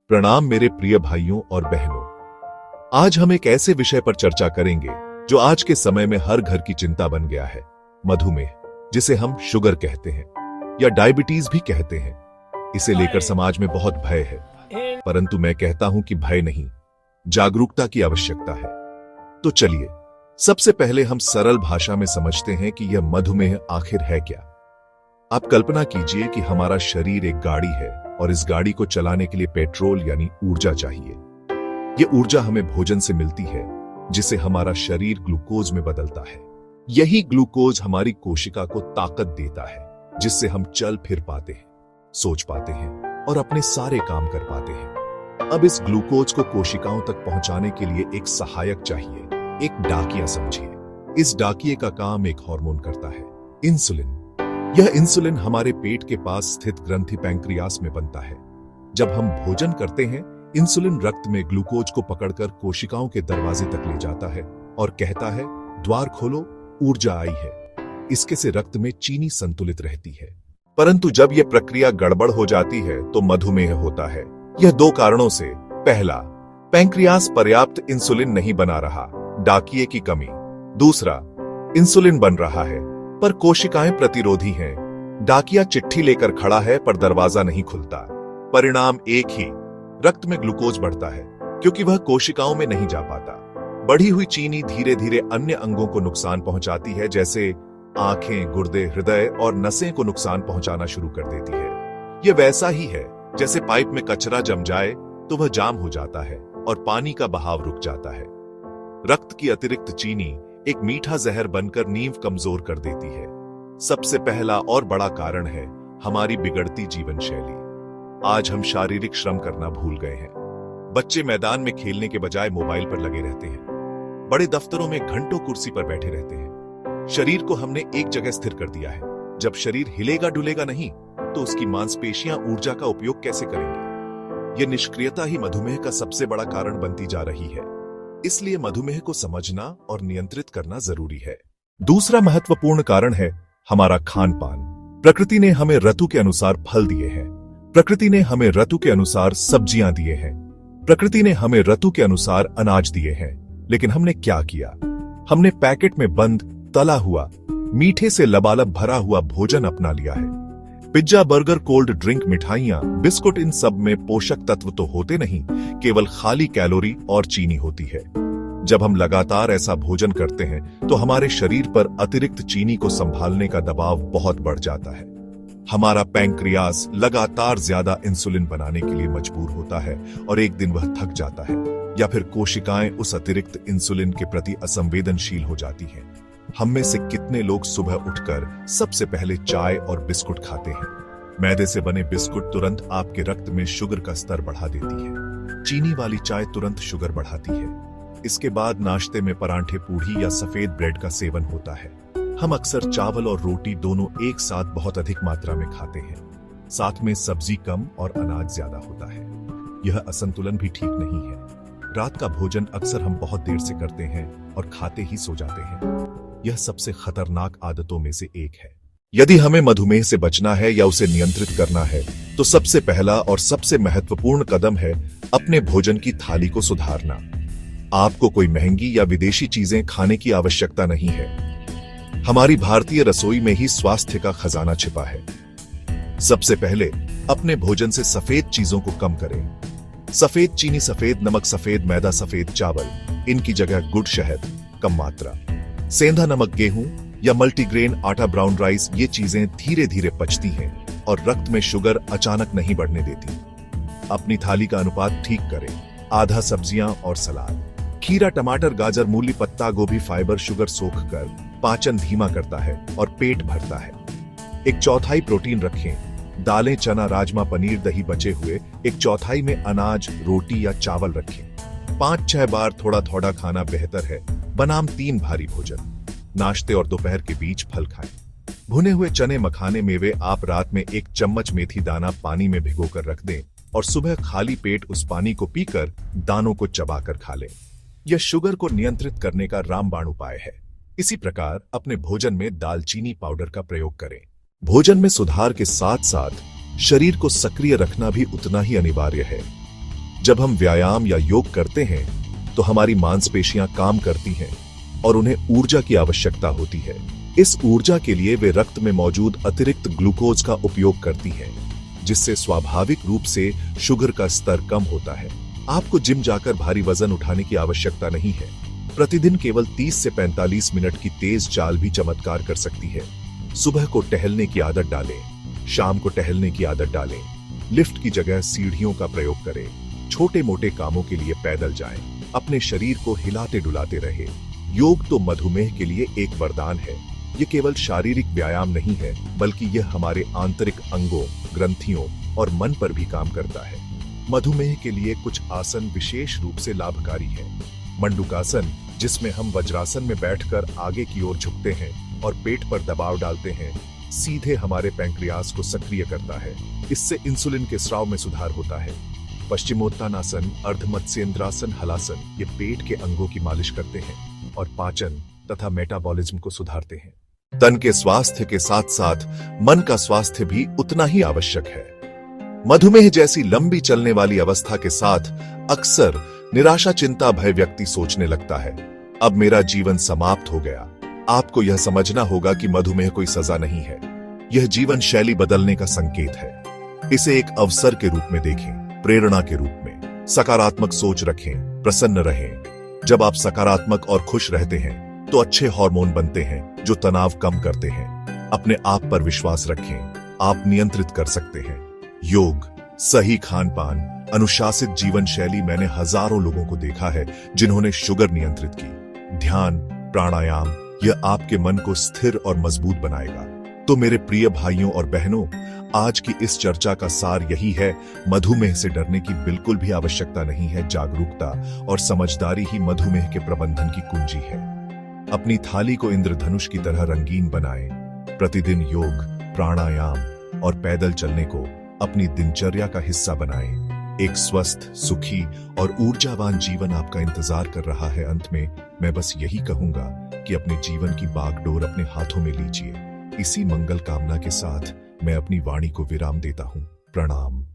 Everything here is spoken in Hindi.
प्रणाम मेरे प्रिय भाइयों और बहनों। आज हम एक ऐसे विषय पर चर्चा करेंगे जो आज के समय में हर घर की चिंता बन गया है, मधुमेह, जिसे हम शुगर कहते हैं या डायबिटीज भी कहते हैं। इसे लेकर समाज में बहुत भय है, परंतु मैं कहता हूं कि भय नहीं, जागरूकता की आवश्यकता है। तो चलिए सबसे पहले हम सरल भाषा में समझते हैं कि यह मधुमेह आखिर है क्या। आप कल्पना कीजिए कि हमारा शरीर एक गाड़ी है और इस गाड़ी को चलाने के लिए पेट्रोल यानी ऊर्जा चाहिए। यह ऊर्जा हमें भोजन से मिलती है, जिसे हमारा शरीर ग्लूकोज में बदलता है। यही ग्लूकोज हमारी कोशिका को ताकत देता है, जिससे हम चल फिर पाते हैं, सोच पाते हैं और अपने सारे काम कर पाते हैं। अब इस ग्लूकोज को कोशिकाओं तक पहुंचाने के लिए एक सहायक चाहिए, एक डाकिया समझिए। इस डाकिये का काम एक हार्मोन करता है, इंसुलिन। यह इंसुलिन हमारे पेट के पास स्थित ग्रंथि पैंक्रियास में बनता है। जब हम भोजन करते हैं, इंसुलिन रक्त में ग्लूकोज को पकड़कर कोशिकाओं के दरवाजे तक ले जाता है और कहता है, द्वार खोलो, ऊर्जा आई है। इसके से रक्त में चीनी संतुलित रहती है। परंतु जब यह प्रक्रिया गड़बड़ हो जाती है तो मधुमेह होता है। यह दो कारणों से। पहला, पैंक्रियास पर्याप्त इंसुलिन नहीं बना रहा, डाकिये की कमी। दूसरा, इंसुलिन बन रहा है पर कोशिकाएं प्रतिरोधी हैं। डाकिया चिट्ठी लेकर खड़ा है पर दरवाजा नहीं खुलता। परिणाम एक ही, रक्त में ग्लूकोज बढ़ता है क्योंकि वह कोशिकाओं में नहीं जा पाता। बढ़ी हुई चीनी धीरे धीरे अन्य अंगों को नुकसान पहुंचाती है, जैसे आंखें, गुर्दे, हृदय और नसें को नुकसान पहुंचाना शुरू कर देती है। यह वैसा ही है जैसे पाइप में कचरा जम जाए तो वह जाम हो जाता है और पानी का बहाव रुक जाता है। रक्त की अतिरिक्त चीनी एक मीठा जहर बनकर नींव कमजोर कर देती है। सबसे पहला और बड़ा कारण है हमारी बिगड़ती जीवन शैली। आज हम शारीरिक श्रम करना भूल गए हैं। बच्चे मैदान में खेलने के बजाय मोबाइल पर लगे रहते हैं। बड़े दफ्तरों में घंटों कुर्सी पर बैठे रहते हैं। शरीर को हमने एक जगह स्थिर कर दिया है। जब शरीर हिलेगा डुलेगा नहीं तो उसकी मांसपेशियां ऊर्जा का उपयोग कैसे करेंगी? यह निष्क्रियता ही मधुमेह का सबसे बड़ा कारण बनती जा रही है। इसलिए मधुमेह को समझना और नियंत्रित करना जरूरी है। दूसरा महत्वपूर्ण कारण है हमारा खान पान। प्रकृति ने हमें ऋतु के अनुसार फल दिए हैं। प्रकृति ने हमें ऋतु के अनुसार सब्जियां दिए हैं। प्रकृति ने हमें ऋतु के अनुसार अनाज दिए हैं। लेकिन हमने क्या किया? हमने पैकेट में बंद, तला हुआ, मीठे से लबालब भरा हुआ भोजन अपना लिया है। पिज्जा, बर्गर, कोल्ड ड्रिंक, मिठाइयां, बिस्कुट, इन सब में पोषक तत्व तो होते नहीं, केवल खाली कैलोरी और चीनी होती है। जब हम लगातार ऐसा भोजन करते हैं तो हमारे शरीर पर अतिरिक्त चीनी को संभालने का दबाव बहुत बढ़ जाता है। हमारा पैंक्रियास लगातार ज्यादा इंसुलिन बनाने के लिए मजबूर होता है और एक दिन वह थक जाता है, या फिर कोशिकाएं उस अतिरिक्त इंसुलिन के प्रति असंवेदनशील हो जाती हैं। हम में से कितने लोग सुबह उठकर सबसे पहले चाय और बिस्कुट खाते हैं? मैदे से बने बिस्कुट तुरंत आपके रक्त में शुगर का स्तर बढ़ा देती है। चीनी वाली चाय तुरंत शुगर बढ़ाती है। इसके बाद नाश्ते में परांठे, पूड़ी या सफेद ब्रेड का सेवन होता है। हम अक्सर चावल और रोटी दोनों एक साथ बहुत अधिक मात्रा में खाते हैं। साथ में सब्जी कम और अनाज ज्यादा होता है। यह असंतुलन भी ठीक नहीं है। रात का भोजन अक्सर हम बहुत देर से करते हैं और खाते ही सो जाते हैं। यह सबसे खतरनाक आदतों में से एक है। यदि हमें मधुमेह से बचना है या उसे नियंत्रित करना है तो सबसे पहला और सबसे महत्वपूर्ण कदम है अपने भोजन की थाली को सुधारना। आपको कोई महंगी या विदेशी चीजें खाने की आवश्यकता नहीं है। हमारी भारतीय रसोई में ही स्वास्थ्य का खजाना छिपा है। सबसे पहले अपने भोजन से सफेद चीजों को कम करें। सफेद चीनी, सफेद नमक, सफेद मैदा, सफेद चावल, इनकी जगह गुड़, शहद, कम मात्रा। सेंधा नमक, गेहूं या मल्टीग्रेन आटा, ब्राउन राइस, ये चीजें धीरे धीरे पचती हैं और रक्त में शुगर अचानक नहीं बढ़ने देती। अपनी थाली का अनुपात ठीक करें। आधा सब्जियां और सलाद। खीरा, टमाटर, गाजर, मूली, पत्ता गोभी, फाइबर शुगर सोख कर पाचन धीमा करता है और पेट भरता है। एक चौथाई प्रोटीन रखें। दालें, चना, राजमा, पनीर, दही बचे हुए। एक चौथाई में अनाज, रोटी या चावल रखें। 5-6 बार थोड़ा थोड़ा खाना बेहतर है बनाम 3 भारी भोजन। नाश्ते और दोपहर के बीच फल खाएं। भुने हुए चने, मखाने, मेवे आप रात में 1 चम्मच मेथी दाना पानी में भिगोकर रख दें और सुबह खाली पेट उस पानी को पीकर दानों को चबाकर खा लें। यह शुगर को नियंत्रित करने का रामबाण उपाय है। इसी प्रकार अपने भोजन में दालचीनी पाउडर का प्रयोग करें। भोजन में सुधार के साथ साथ शरीर को सक्रिय रखना भी उतना ही अनिवार्य है। जब हम व्यायाम या योग करते हैं तो हमारी मांसपेशियां काम करती हैं और उन्हें ऊर्जा की आवश्यकता होती है। इस ऊर्जा के लिए वे रक्त में मौजूद अतिरिक्त ग्लूकोज का उपयोग करती हैं, जिससे स्वाभाविक रूप से शुगर का स्तर कम होता है। आपको जिम जाकर भारी वजन उठाने की आवश्यकता नहीं है। प्रतिदिन केवल 30 से 45 मिनट की तेज चाल भी चमत्कार कर सकती है। सुबह को टहलने की आदत डालें, शाम को टहलने की आदत डालें, लिफ्ट की जगह सीढ़ियों का प्रयोग करें, छोटे मोटे कामों के लिए पैदल जाएं, अपने शरीर को हिलाते डुलाते रहें। योग तो मधुमेह के लिए एक वरदान है। ये केवल शारीरिक व्यायाम नहीं है, बल्कि यह हमारे आंतरिक अंगों, ग्रंथियों और मन पर भी काम करता है। मधुमेह के लिए कुछ आसन विशेष रूप से लाभकारी हैं। मंडूकासन, जिसमें हम वज्रासन में बैठकर आगे की ओर झुकते हैं और पेट पर दबाव डालते हैं, सीधे हमारे पैंक्रियास को सक्रिय करता है। इससे इंसुलिन के स्राव में सुधार होता है। पश्चिमोत्तानासन, अर्धमत्स्येंद्रासन, हलासन ये पेट के अंगों की मालिश करते हैं और पाचन तथा मेटाबॉलिज्म को सुधारते हैं। तन के स्वास्थ्य के साथ साथ मन का स्वास्थ्य भी उतना ही आवश्यक है। मधुमेह जैसी लंबी चलने वाली अवस्था के साथ अक्सर निराशा, चिंता, भय व्यक्ति सोचने लगता है, अब मेरा जीवन समाप्त हो गया। आपको यह समझना होगा कि मधुमेह कोई सजा नहीं है, यह जीवन शैली बदलने का संकेत है। इसे एक अवसर के रूप में देखें, प्रेरणा के रूप में। सकारात्मक सोच रखें, प्रसन्न रहें। जब आप सकारात्मक और खुश रहते हैं तो अच्छे हार्मोन बनते हैं जो तनाव कम करते हैं। अपने आप पर विश्वास रखें, आप नियंत्रित कर सकते हैं। योग, सही खान पान, अनुशासित जीवन शैली, मैंने हजारों लोगों को देखा है जिन्होंने शुगर नियंत्रित की। ध्यान, प्राणायाम, यह आपके मन को स्थिर और मजबूत बनाएगा। तो मेरे प्रिय भाइयों और बहनों, आज की इस चर्चा का सार यही है, मधुमेह से डरने की बिल्कुल भी आवश्यकता नहीं है। जागरूकता और समझदारी ही मधुमेह के प्रबंधन की कुंजी है। अपनी थाली को इंद्रधनुष की तरह रंगीन बनाएं। प्रतिदिन योग, प्राणायाम और पैदल चलने को अपनी दिनचर्या का हिस्सा बनाएं। एक स्वस्थ, सुखी और ऊर्जावान जीवन आपका इंतजार कर रहा है। अंत में मैं बस यही कहूंगा कि अपने जीवन की बागडोर अपने हाथों में लीजिए। इसी मंगल कामना के साथ मैं अपनी वाणी को विराम देता हूं। प्रणाम।